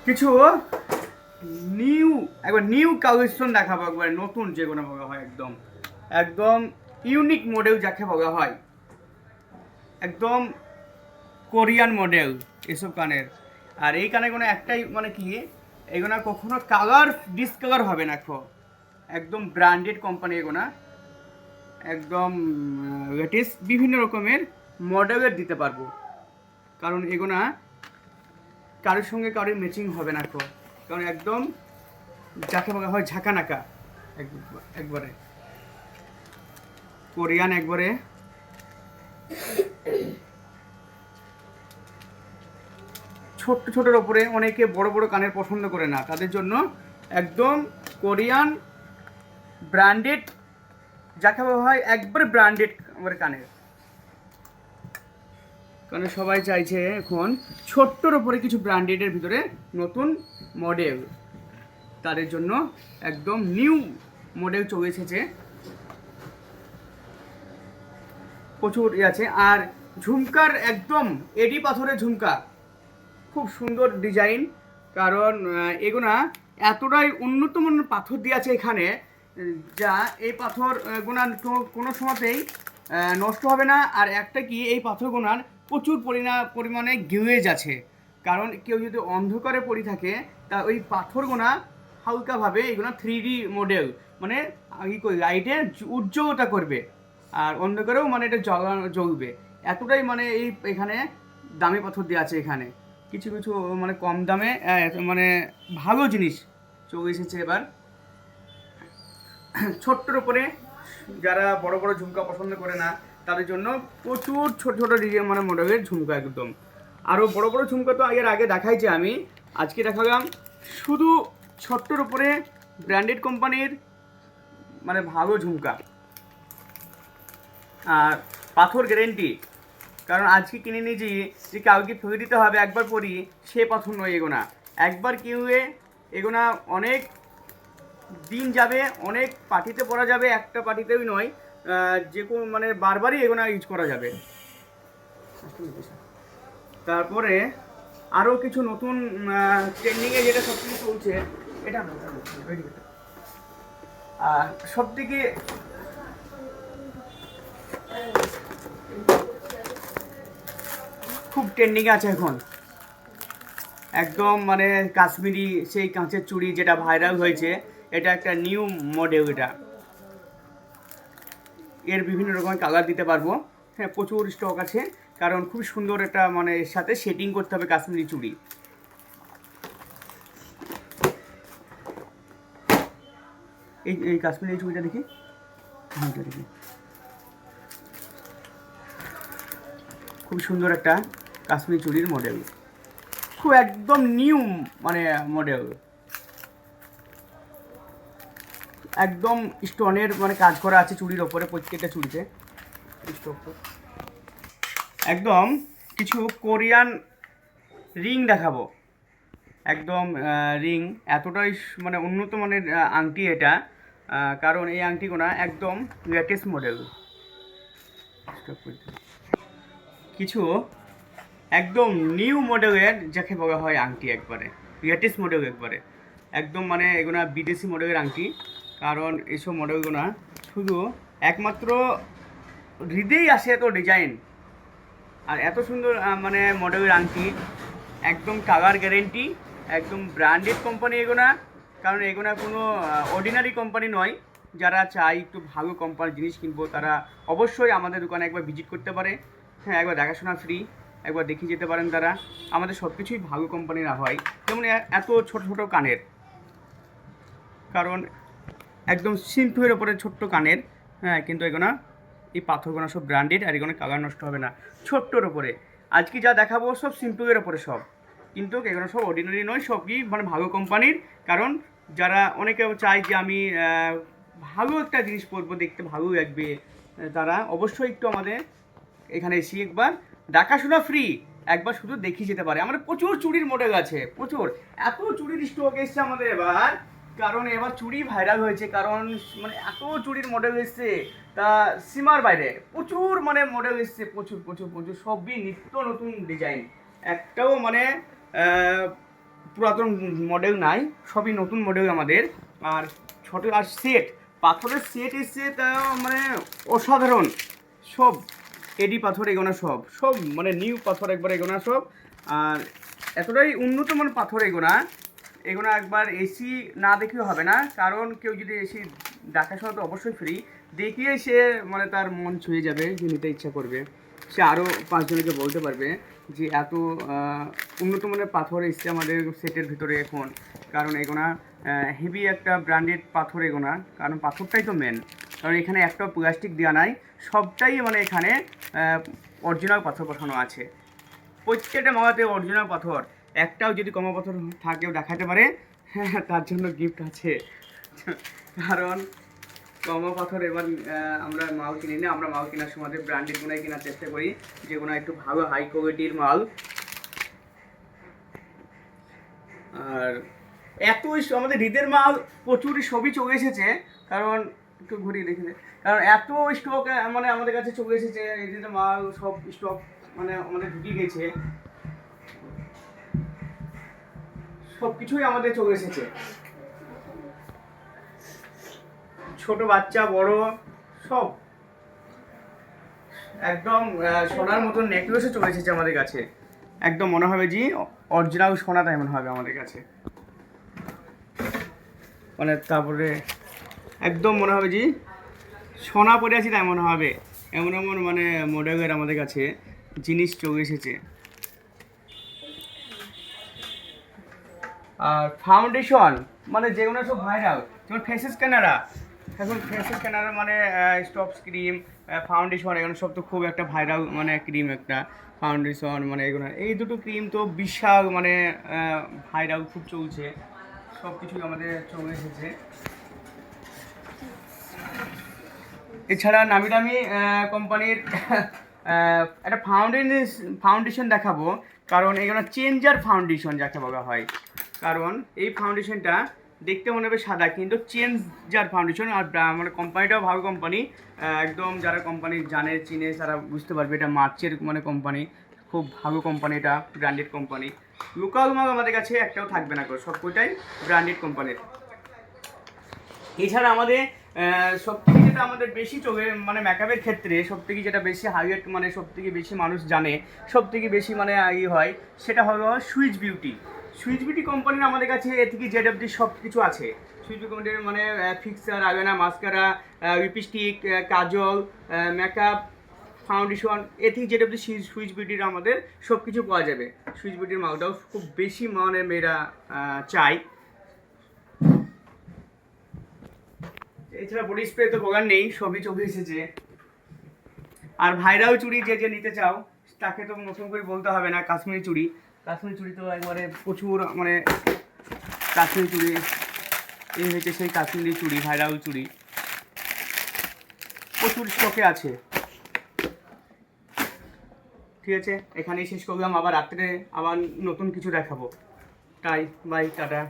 কিছু নিউ একবার new collection দেখাবো, একবার নতুন যে কোনো বলা হয়, একদম একদম ইউনিক মডেল যাকে বলা হয়, একদম কোরিয়ান মডেল এসব কানের। আর এই কানে কোনো একটাই মানে কি, এগুলো কখনো কালার ডিসকালার হবে না, একদম ব্র্যান্ডেড কোম্পানি এগুলো, একদম লেটেস্ট বিভিন্ন রকমের মডেলের দিতে পারবো, কারণ এগুলো কারোর সঙ্গে কারোর ম্যাচিং হবে না, কারণ একদম যাকে বলা হয় ঝাঁকানাকা, একবারে কোরিয়ান, একবারে ছোট্ট ছোটোর ওপরে অনেকে বড় বড় কানের পছন্দ করে না, তাদের জন্য একদম কোরিয়ান ব্র্যান্ডেড যাকে বলা হয়, একবারে ব্র্যান্ডেড আমার কানের। কারণ সবাই চাইছে এখন ছোট্টর ওপরে কিছু ব্র্যান্ডেডের ভিতরে নতুন মডেল, তাদের জন্য একদম নিউ মডেল চলে এসেছে, প্রচুর আছে। আর ঝুমকার একদম এডি পাথরের ঝুমকা, খুব সুন্দর ডিজাইন, কারণ এগুলা এতটাই উন্নত মানের পাথর দিয়ে আছে এখানে, যা এই পাথর গুণার কোনো সময়তেই নষ্ট হবে না। আর একটা কি, এই পাথর গুণার প্রচুর পরিমাণে গেজ আছে, কারণ কেউ যদি অন্ধকারে পড়ে থাকে তা ওই পাথর গোনা হালকাভাবে এগুলো 3D মডেল, মানে কি করি লাইটে উজ্জ্বলতা করবে, আর অন্ধকারেও মানে এটা জ্বলবে, এতটাই মানে এই এখানে দামি পাথর দিয়ে আছে এখানে। কিছু কিছু মানে কম দামে মানে ভালো জিনিস চলে এসেছে এবার ছোট্টর উপরে। যারা বড় বড় ঝুমকা পছন্দ করে না তাদের জন্য প্রচুর ছোট ছোট ডিজাইন মানে মডেলের ঝুমকা একদম। আরও বড় বড় ঝুমকা তো এর আগে দেখাইছি আমি, আজকে দেখালাম শুধু ছোট্টর উপরে ব্র্যান্ডেড কোম্পানির মানে ভালো ঝুমকা, আর পাথর গ্যারেন্টি। কারণ আজকে কিনে নিয়েছি যে কাউকে ফেলে দিতে হবে একবার পরি, সে পাথর নয় এগোনা, একবার কিউয়ে এগোনা অনেক দিন যাবে, অনেক পার্টিতে পরা যাবে, একটা পার্টিতেই নয়, যে কোনো মানে বারবারই এগোনা ইউজ করা যাবে। তারপরে আরও কিছু নতুন ট্রেন্ডিংয়ে যেটা সবথেকে চলছে, এটা সব থেকে খুব ট্রেন্ডিং আছে এখন, একদম মানে কাশ্মীরি সেই কাঁচের চুড়ি যেটা ভাইরাল হয়েছে, এটা একটা নিউ মডেল। এটা এর বিভিন্ন রকমের কালার দিতে পারবো, হ্যাঁ প্রচুর স্টক আছে, কারণ খুব সুন্দর একটা মানে এর সাথে সেটিং করতে হবে কাশ্মীরি চুড়ি। এই কাশ্মীরি চুড়িটা দেখি, হ্যাঁ এটা দেখি, খুব সুন্দর একটা কাশ্মীরি চুড়ির মডেল, খুব একদম নিউ মানে মডেল, একদম স্টোনের মানে কাজ করা আছে চুড়ির ওপরে, প্রত্যেকটা চুড়িতে স্টোন। একদম কিছু কোরিয়ান রিং দেখাবো, একদম রিং এতটাই মানে উন্নত মানের আংটি এটা, কারণ এই আংটিগুলো একদম লেটেস্ট মডেল। কিছু একদম নিউ মডেলের যাকে বলা হয় আংটি, একবারে লেটেস্ট মডেল, একবারে একদম মানে এগুলো বিদেশি মডেলের আংটি, কারণ এইসব মডেলগুলো শুধু একমাত্র হৃদয়েই আসে এত ডিজাইন আর এত সুন্দর মানে মডেলের আংটি, একদম কালার গ্যারেন্টি, একদম ব্র্যান্ডেড কোম্পানি এগুলো, কারণ এগুলো কোনো অর্ডিনারি কোম্পানি নয়। যারা চায় একটু ভালো কোম্পানির জিনিস কিনবো তারা অবশ্যই আমাদের দোকানে একবার ভিজিট করতে পারে, হ্যাঁ একবার দেখাশোনা ফ্রি, একবার দেখিয়ে যেতে পারেন তারা। আমাদের সব কিছুই ভালো কোম্পানির হয়, যেমন এত ছোট ছোট কানের, কারণ একদম সিম্পলের ওপরে ছোট্ট কানের, হ্যাঁ কিন্তু এগুলো এই পাথরগুলো সব ব্র্যান্ডেড, আর এগুলো কালার নষ্ট হবে না, ছোট্টর ওপরে। আজকে যা দেখাবো সব সিম্পলের ওপরে সব, কিন্তু এগুলো সব অর্ডিনারি নয়, সবই মানে ভালো কোম্পানির। কারণ যারা অনেকে চায় যে আমি ভালো একটা জিনিস পরবো, দেখতে ভালো লাগবে, তারা অবশ্যই একটু আমাদের এখানে এসে একবার দেখাশোনা ফ্রি, একবার শুধু দেখিয়ে যেতে পারে। আমাদের প্রচুর চুড়ির মডেল আছে, প্রচুর এত চুড়ির স্টক এসছে আমাদের এবার, কারণ এবার চুড়ি ভাইরাল হয়েছে, কারণ মানে এত চুড়ির মডেল এসছে তা সীমার বাইরে, প্রচুর মানে মডেল এসছে, প্রচুর প্রচুর প্রচুর, সবই নিত্য নতুন ডিজাইন, একটাও মানে পুরাতন মডেল নাই, সবই নতুন মডেল আমাদের। আর ছোটো আর সেট, পাথরের সেট এসছে তা মানে অসাধারণ, সব এডি পাথর এগোনা সব সব মানে নিউ পাথর একবার এগোনা সব। আর এতটাই উন্নত মানের পাথর এগোনা একবার এসি না দেখলেও হবে না, কারণ কেউ যদি এসি দেখাশোনা তো অবশ্যই ফ্রি, দেখিয়ে সে মানে তার মন ছুঁয়ে যাবে, যে নিতে ইচ্ছা করবে, সে আরও 5 জনকে বলতে পারবে যে এত উন্নত মানের পাথর এসছে আমাদের সেটের ভিতরে এখন। কারণ এগোনা হেভি একটা ব্র্যান্ডেড পাথর এগোনা, কারণ পাথরটাই তো মেন, কারণ এখানে একটা প্লাস্টিক দেওয়া নাই, সবটাই মানে এখানে অরিজিনাল পাথর বসানো আছে। প্রত্যেকটা মাগাতে অরিজিনাল পাথর, একটাও যদি কমা পাথর থাকেও দেখাতে পারে, হ্যাঁ তার জন্য গিফট আছে। কারণ কমা পাথর এবার আমরা মাল কিনি না, আমরা মাল কেনার সময় ব্র্যান্ডেড গুণাই কেনার চেষ্টা করি, যেগুলো একটু ভালো হাই কোয়ালিটির মাল। আর এত আমাদের ঈদের মাল প্রচুরই সবই চলে এসেছে, কারণ একটু ঘুরিয়ে দেখে, কারণ এত স্টক মানে আমাদের কাছে চলে এসেছে, ঈদের মাল সব স্টক মানে আমাদের ঢুকে গেছে, সব কিছুই আমাদের চলে এসেছে, ছোট বাচ্চা বড় সব একদম সোনার মতন নেকলেসও চলে এসেছে আমাদের কাছে, একদম মনে হবে যে অরিজিনাল সোনা তাই মনে হবে আমাদের কাছে। মানে তারপরে একদম মনে হবে যে সোনা পরে আছি তাই মনে হবে, এমন এমন মানে মডেলের আমাদের কাছে জিনিস চলে এসেছে। আর ফাউন্ডেশন মানে যেগুলো সব ভাইরাল, যেমন ফেসেস ক্যানারা, এখন ফেসেস ক্যানারা মানে স্টপস ক্রিম, ফাউন্ডেশন, এগুলো সব তো খুব একটা ভাইরাল মানে ক্রিম একটা ফাউন্ডেশন, মানে এগুলো এই দুটো ক্রিম তো বিশাল মানে ভাইরাল খুব চলছে, সব কিছুই আমাদের চলে এসেছে। এছাড়া নামি দামি কোম্পানির একটা ফাউন্ডেশন দেখাবো, কারণ এগুলো চেঞ্জার ফাউন্ডেশন যাকে বলা হয়, কারণ এই ফাউন্ডেশনটা দেখতে মনে হবে সাদা কিন্তু চেঞ্জার ফাউন্ডেশন। আর মানে কোম্পানিটাও ভালো কোম্পানি, একদম যারা কোম্পানি জানে চিনে তারা বুঝতে পারবে এটা মার্চের মানে কোম্পানি, খুব ভালো কোম্পানি, এটা ব্র্যান্ডেড কোম্পানি। লোকাল মাল আমাদের কাছে একটাও থাকবে না, সব কটাই ব্র্যান্ডেড কোম্পানির। এছাড়া আমাদের সব থেকে যেটা আমাদের বেশি চলে মানে মেকআপের ক্ষেত্রে সব থেকে যেটা বেশি হাইলাইট মানে সব থেকে বেশি মানুষ জানে, সব থেকে বেশি মানে ই হয়, সেটা হলো সুইচ বিউটি। সুইচ বিউটি কোম্পানির আমাদের কাছে এ থেকে জেড অব্দি সব কিছু আছে। সুইচ বিউটি কোম্পানির মানে ফিক্সার, আইলাইনার, মাস্কারা, লিপস্টিক, কাজল, মেকআপ, ফাউন্ডেশন, এ থেকে জেড অব্দি সুইচ বিউটির আমাদের সব কিছু পাওয়া যাবে। সুইচ বিউটির মালটাও খুব বেশি মানে মেয়েরা চাই। এছাড়া বডি স্প্রে তো বলার নেই, সবই চলে এসেছে। আর ভাইরাল চুড়ি যে যে নিতে চাও তাকে তো নতুন করে বলতে হবে না, কাশ্মীরি চুড়ি তো একবারে প্রচুর মানে কাশ্মীরি চুড়ি, এই হয়েছে সেই কাশ্মীরি চুড়ি, ভাইরাল চুড়ি প্রচুর স্টকে আছে। ঠিক আছে, এখানেই শেষ করলাম, আবার রাত্রে আবার নতুন কিছু দেখাবো। তাই বাই, টাটা।